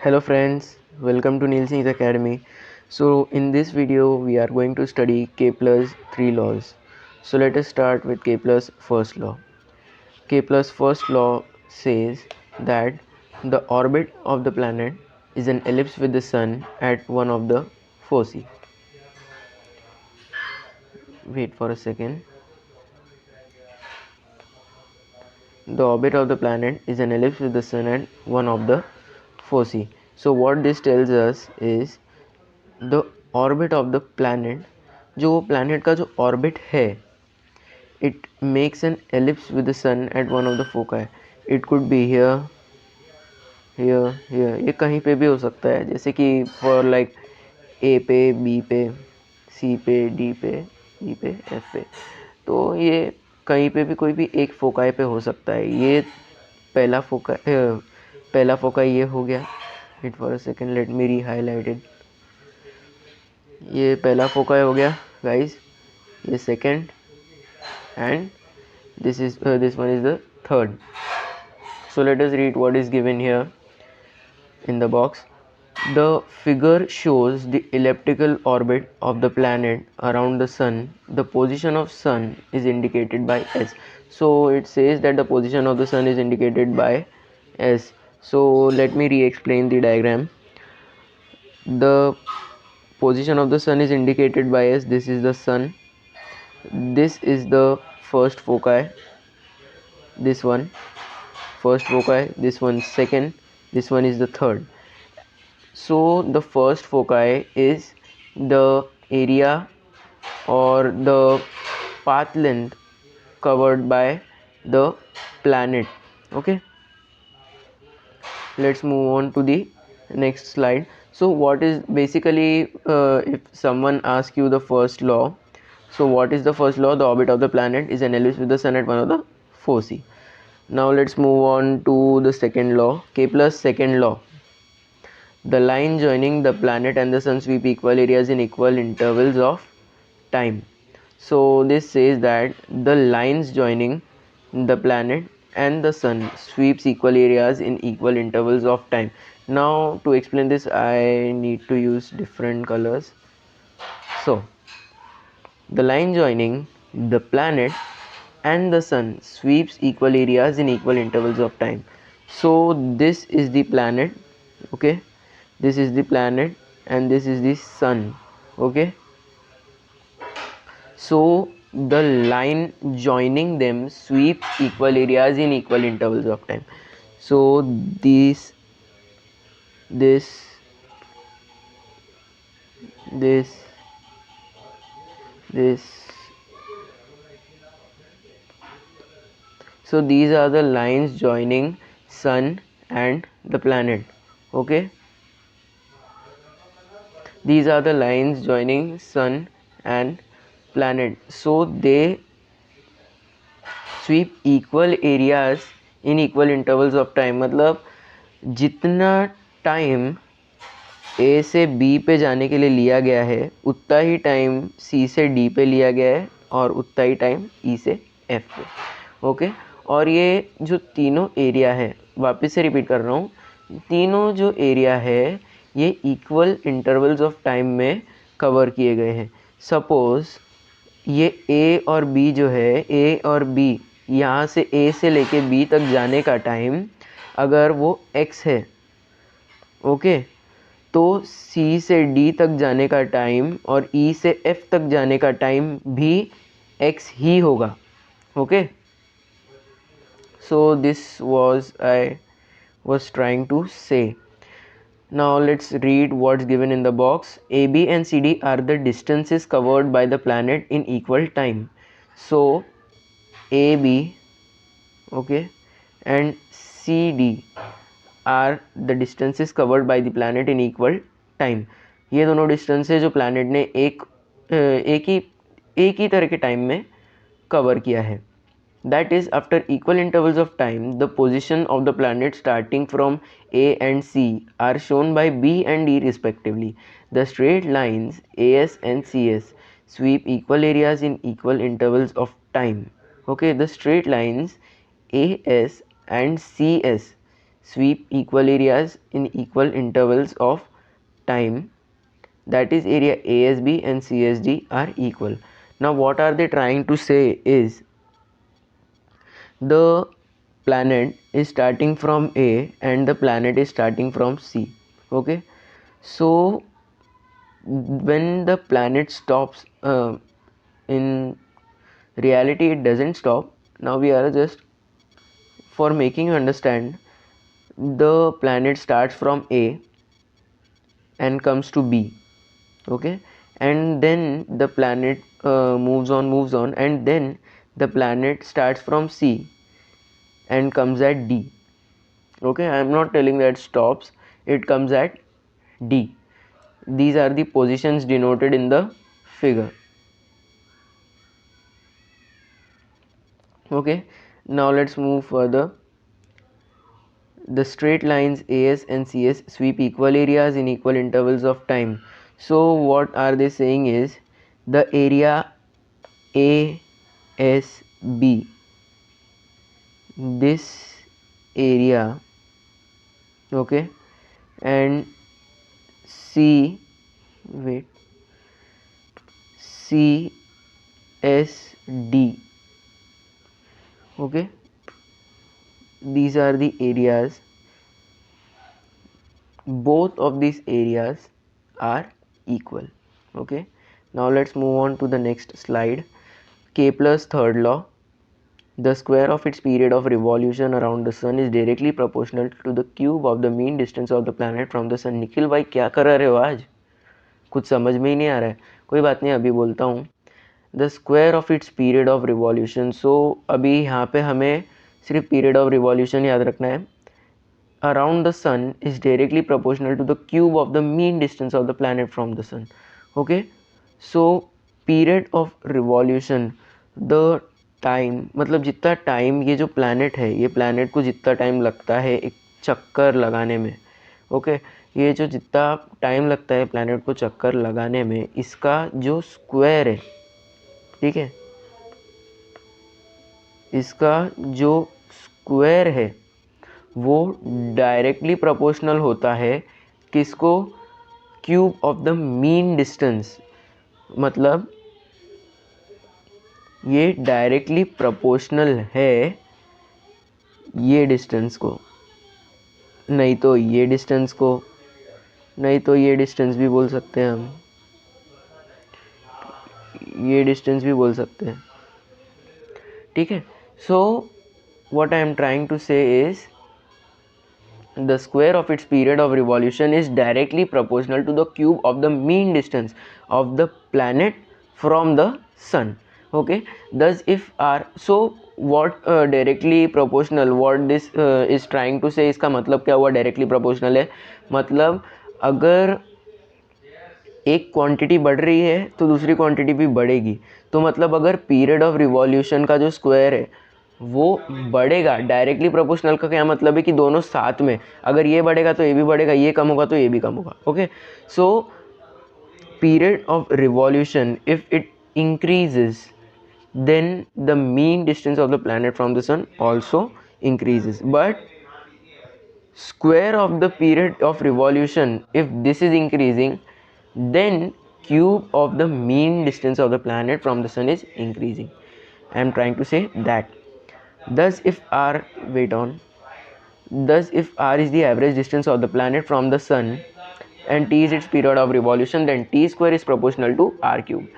Hello friends, welcome to Nielsen's Academy. So in this video we are going to study Kepler's three laws. So let us start with Kepler's first law. Kepler's first law says that the orbit of the planet is an ellipse with the sun at one of the foci. Wait for a second. The orbit of the planet is an ellipse with the sun at one of the foci. So what this tells us is the orbit of the planet, जो planet का जो orbit है, it makes an ellipse with the sun at one of the foci. It could be here, here, here. ये कहीं पे भी हो सकता है, जैसे कि for like A पे, B पे, C पे, D पे, E पे, F पे. तो ये कहीं पे भी कोई भी एक फोकाई पे हो सकता है. ये पहला फोकाई ये हो गया. Wait for a second, let me re-highlight it. ये पहला फोकाई हो गया guys. ये second and this one is the third. So let us read what is given here in the box. The figure shows the elliptical orbit of the planet around the sun. The position of sun is indicated by S. So it says that the position of the sun is indicated by S. So let me re-explain the diagram. The position of the sun is indicated by S. This is the sun. This is the first foci. This one first foci, this one second, this one is the third. So the first foci is the area or the path length covered by the planet. Okay, let's move on to the next slide. So what is basically if someone asks you the first law, so what is the first law? The orbit of the planet is an ellipse with the sun at one of the foci. Now let's move on to the second law, Kepler's second law. The line joining the planet and the sun sweep equal areas in equal intervals of time. So this says that the lines joining the planet and the sun sweeps equal areas in equal intervals of time. Now to explain this I need to use different colors. So the line joining the planet and the sun sweeps equal areas in equal intervals of time. So this is the planet, okay, this is the planet and this is the sun, okay. So the line joining them sweeps equal areas in equal intervals of time. So this this this so these are the lines joining sun and the planet, okay. These are the lines joining sun and planet. So they sweep equal areas in equal intervals of time. मतलब जितना time ए से B पे जाने के लिए लिया गया है उतना ही टाइम सी से डी पे लिया गया है और उतना ही टाइम ई से एफ पे, ओके। और ये जो तीनों एरिया है, वापस से रिपीट कर रहा हूँ, तीनों जो एरिया है ये इक्वल इंटरवल्स ऑफ टाइम में कवर किए गए हैं. सपोज़ ये ए और बी जो है, ए और बी यहाँ से ए से लेके बी तक जाने का टाइम अगर वो x है, ओके, तो सी से डी तक जाने का टाइम और ई से एफ तक जाने का टाइम भी x ही होगा, okay. So this was I was trying to say. Now let's read what's given in the box. AB and CD are the distances covered by the planet in equal time. So AB, okay, and CD are the distances covered by the planet in equal time. ये दोनों distance है जो planet ने एक ही तरह के time में cover किया है. That is, after equal intervals of time, the position of the planet starting from A and C are shown by B and D respectively. The straight lines AS and CS sweep equal areas in equal intervals of time. Okay, the straight lines AS and CS sweep equal areas in equal intervals of time, that is area ASB and CSD are equal. Now what are they trying to say is the planet is starting from A and the planet is starting from C. Okay, so when the planet stops, in reality it doesn't stop. Now we are just for making you understand, the planet starts from A and comes to B. Okay, and then the planet moves on, and then the planet starts from C and comes at D. Okay, I am not telling that stops, it comes at D. These are the positions denoted in the figure. Okay, now let's move further. The straight lines AS and CS sweep equal areas in equal intervals of time. So what are they saying is the area ASB, this area, okay, and C, wait, CSD, okay, these are the areas. Both of these areas are equal. Okay, now let's move on to the next slide. Kepler's third law. The square of its period of revolution around the sun is directly proportional to the cube of the mean distance of the planet from the sun. Nikhil भाई क्या कर रहे हो आज? कुछ समझ में ही नहीं आ रहा है. कोई बात नहीं, अभी बोलता हूँ. The square of its period of revolution. So अभी यहाँ पे हमें सिर्फ पीरियड ऑफ रिवॉल्यूशन याद रखना है. Around the sun is directly proportional to the cube of the mean distance of the planet from the sun. Okay, so period of revolution, the time मतलब जितना टाइम ये जो प्लैनेट है, ये planet को जितना टाइम लगता है एक चक्कर लगाने में, ओके, ये जो जितना टाइम लगता है प्लैनेट को चक्कर लगाने में, इसका जो स्क्वायर है, ठीक है, इसका जो स्क्वायर है वो डायरेक्टली प्रोपोर्शनल होता है किसको? Cube of the mean distance. मतलब ये डायरेक्टली प्रोपोर्शनल है ये डिस्टेंस को, नहीं तो ये डिस्टेंस को, नहीं तो ये डिस्टेंस भी बोल सकते हैं हम, ये डिस्टेंस भी बोल सकते हैं. ठीक है, so what I am trying to say is the square of its period of revolution is directly proportional to the cube of the mean distance of the planet from the sun. Okay, thus if r, so what directly proportional, what this is trying to say, इसका मतलब क्या हुआ directly proportional है? मतलब अगर एक quantity बढ़ रही है तो दूसरी क्वांटिटी भी बढ़ेगी. तो मतलब अगर पीरियड ऑफ रिवॉल्यूशन का जो स्क्वायर है वो बढ़ेगा, डायरेक्टली प्रोपोर्शनल का क्या मतलब है कि दोनों साथ में, अगर ये बढ़ेगा तो ये भी बढ़ेगा, ये कम होगा तो ये भी कम होगा. Okay, so period of revolution if it increases then the mean distance of the planet from the sun also increases. But square of the period of revolution, if this is increasing, then cube of the mean distance of the planet from the sun is increasing. I am trying to say that. Thus if r, wait on, thus if r is the average distance of the planet from the sun and t is its period of revolution, then t square is proportional to r cube.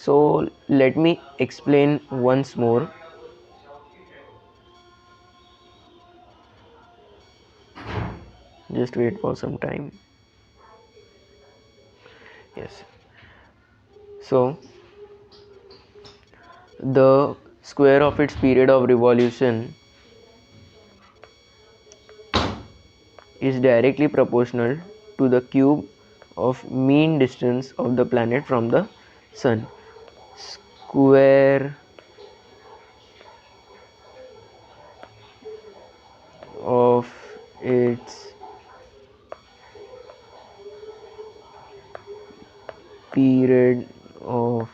So let me explain once more. Just wait for some time. Yes, so the square of its period of revolution is directly proportional to the cube of mean distance of the planet from the sun. Square of its period of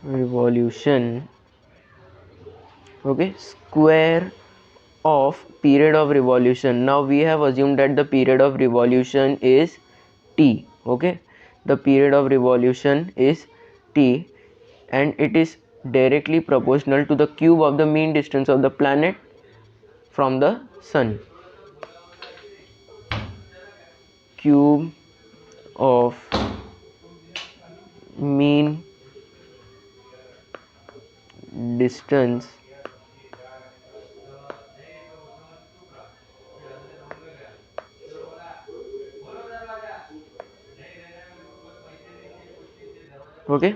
revolution Okay, square of period of revolution. Now we have assumed that the period of revolution is t. Okay, the period of revolution is t, and it is directly proportional to the cube of the mean distance of the planet from the sun. Cube of mean distance okay.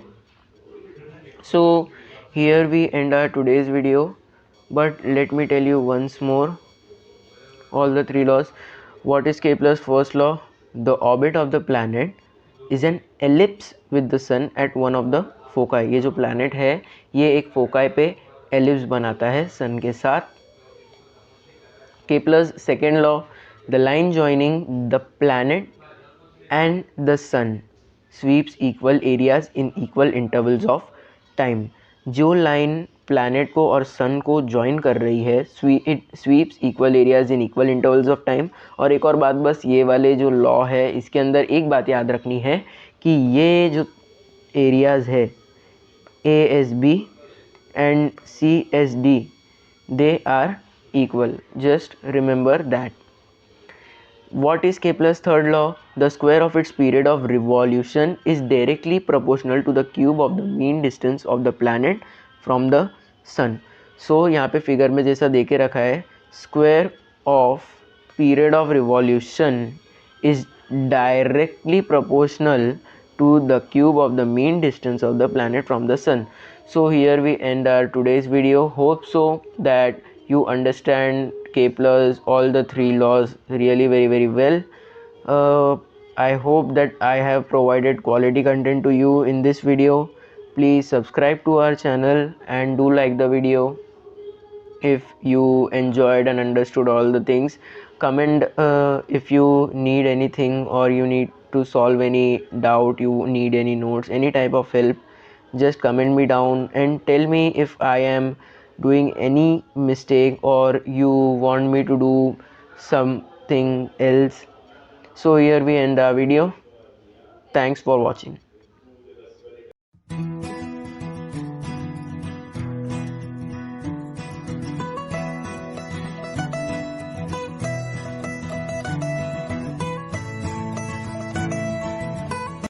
So here we end our today's video, but let me tell you once more all the three laws. What is Kepler's first law? The orbit of the planet is an ellipse with the sun at one of the foci. ये जो planet है ये एक foci पे ellipse बनाता है sun के साथ. Kepler's second law, the line joining the planet and the sun sweeps equal areas in equal intervals of time. जो लाइन प्लैनेट को और सन को ज्वाइन कर रही है it sweeps equal areas in equal intervals of time. और एक और बात, बस ये वाले जो लॉ है इसके अंदर एक बात याद रखनी है कि ये जो एरियाज है A S B and C S D they are equal. Just remember that. What is Kepler's third law? The square of its period of revolution is directly proportional to the cube of the mean distance of the planet from the sun. So यहाँ पे figure में जैसा दे के रखा है, square of period of revolution is directly proportional to the cube of the mean distance of the planet from the sun. So here we end our today's video. Hope so that you understand Kepler's all the three laws really very well. I hope that I have provided quality content to you in this video. Please subscribe to our channel and do like the video if you enjoyed and understood all the things. Comment if you need anything or you need to solve any doubt, you need any notes, any type of help, just comment me down and tell me if I am doing any mistake or you want me to do something else. So here we end our video. Thanks for watching.